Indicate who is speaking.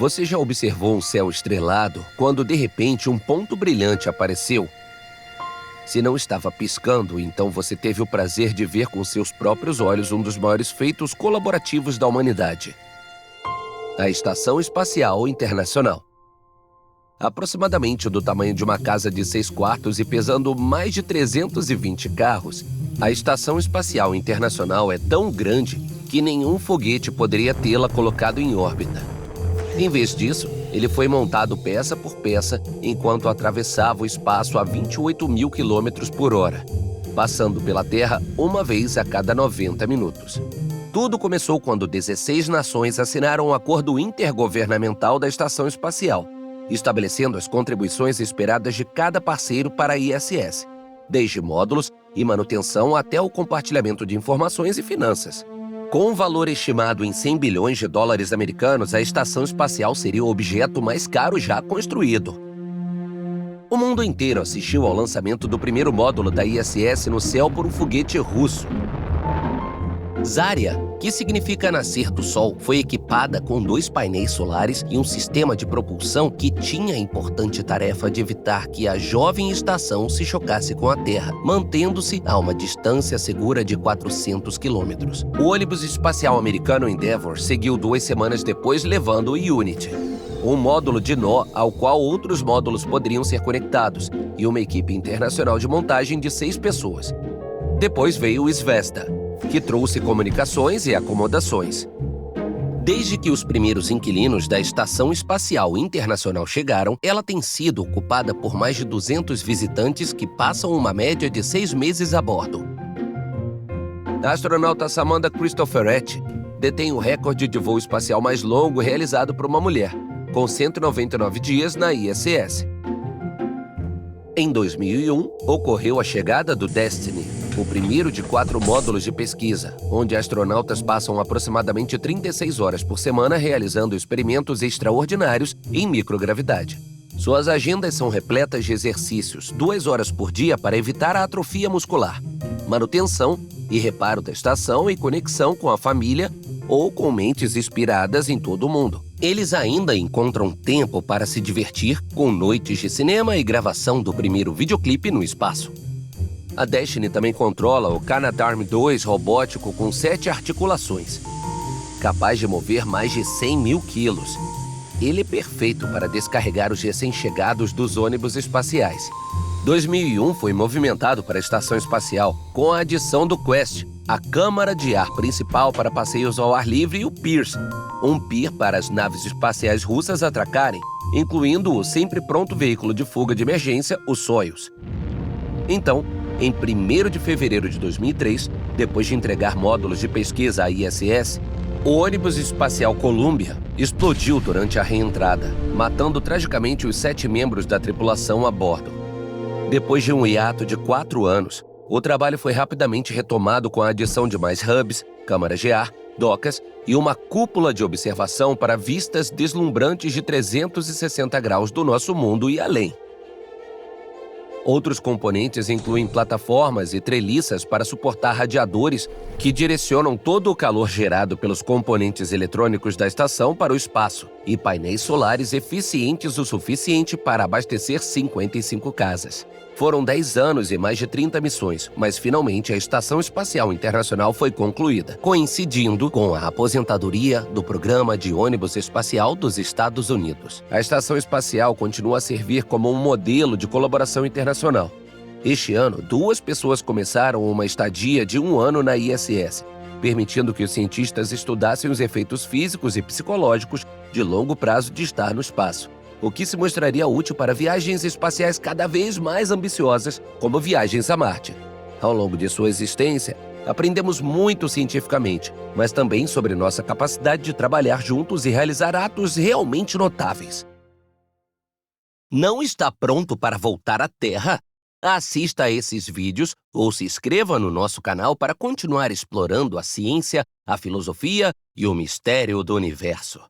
Speaker 1: Você já observou um céu estrelado quando de repente um ponto brilhante apareceu? Se não estava piscando, então você teve o prazer de ver com seus próprios olhos um dos maiores feitos colaborativos da humanidade: a Estação Espacial Internacional. Aproximadamente do tamanho de uma casa de 6 quartos e pesando mais de 320 carros, a Estação Espacial Internacional é tão grande que nenhum foguete poderia tê-la colocado em órbita. Em vez disso, ele foi montado peça por peça enquanto atravessava o espaço a 28 mil quilômetros por hora, passando pela Terra uma vez a cada 90 minutos. Tudo começou quando 16 nações assinaram um acordo intergovernamental da Estação Espacial, estabelecendo as contribuições esperadas de cada parceiro para a ISS, desde módulos e manutenção até o compartilhamento de informações e finanças. Com um valor estimado em 100 bilhões de dólares americanos, a estação espacial seria o objeto mais caro já construído. O mundo inteiro assistiu ao lançamento do primeiro módulo da ISS no céu por um foguete russo. Zarya, que significa nascer do Sol, foi equipada com 2 painéis solares e um sistema de propulsão que tinha a importante tarefa de evitar que a jovem estação se chocasse com a Terra, mantendo-se a uma distância segura de 400 quilômetros. O ônibus espacial americano Endeavour seguiu 2 semanas depois, levando o Unity, um módulo de nó ao qual outros módulos poderiam ser conectados, e uma equipe internacional de montagem de 6 pessoas. Depois veio o Zvezda, que trouxe comunicações e acomodações. Desde que os primeiros inquilinos da Estação Espacial Internacional chegaram, ela tem sido ocupada por mais de 200 visitantes que passam uma média de 6 meses a bordo. A astronauta Samantha Cristoforetti detém o recorde de voo espacial mais longo realizado por uma mulher, com 199 dias na ISS. Em 2001, ocorreu a chegada do Destiny, o primeiro de 4 módulos de pesquisa, onde astronautas passam aproximadamente 36 horas por semana realizando experimentos extraordinários em microgravidade. Suas agendas são repletas de exercícios, 2 horas por dia para evitar a atrofia muscular, manutenção e reparo da estação e conexão com a família ou com mentes inspiradas em todo o mundo. Eles ainda encontram tempo para se divertir com noites de cinema e gravação do primeiro videoclipe no espaço. A Destiny também controla o Canadarm2 robótico com 7 articulações, capaz de mover mais de 100 mil quilos. Ele é perfeito para descarregar os recém-chegados dos ônibus espaciais. 2001 foi movimentado para a Estação Espacial com a adição do Quest, a câmara de ar principal para passeios ao ar livre, e o Pirs, um pier para as naves espaciais russas atracarem, incluindo o sempre pronto veículo de fuga de emergência, o Soyuz. Então, em 1º de fevereiro de 2003, depois de entregar módulos de pesquisa à ISS, o ônibus espacial Columbia explodiu durante a reentrada, matando tragicamente os 7 membros da tripulação a bordo. Depois de um hiato de 4 anos, o trabalho foi rapidamente retomado com a adição de mais hubs, câmaras de ar, docas e uma cúpula de observação para vistas deslumbrantes de 360 graus do nosso mundo e além. Outros componentes incluem plataformas e treliças para suportar radiadores que direcionam todo o calor gerado pelos componentes eletrônicos da estação para o espaço e painéis solares eficientes o suficiente para abastecer 55 casas. Foram 10 anos e mais de 30 missões, mas finalmente a Estação Espacial Internacional foi concluída, coincidindo com a aposentadoria do programa de ônibus espacial dos Estados Unidos. A Estação Espacial continua a servir como um modelo de colaboração internacional. Este ano, 2 pessoas começaram uma estadia de 1 ano na ISS, permitindo que os cientistas estudassem os efeitos físicos e psicológicos de longo prazo de estar no espaço, o que se mostraria útil para viagens espaciais cada vez mais ambiciosas, como viagens a Marte. Ao longo de sua existência, aprendemos muito cientificamente, mas também sobre nossa capacidade de trabalhar juntos e realizar atos realmente notáveis. Não está pronto para voltar à Terra? Assista a esses vídeos ou se inscreva no nosso canal para continuar explorando a ciência, a filosofia e o mistério do universo.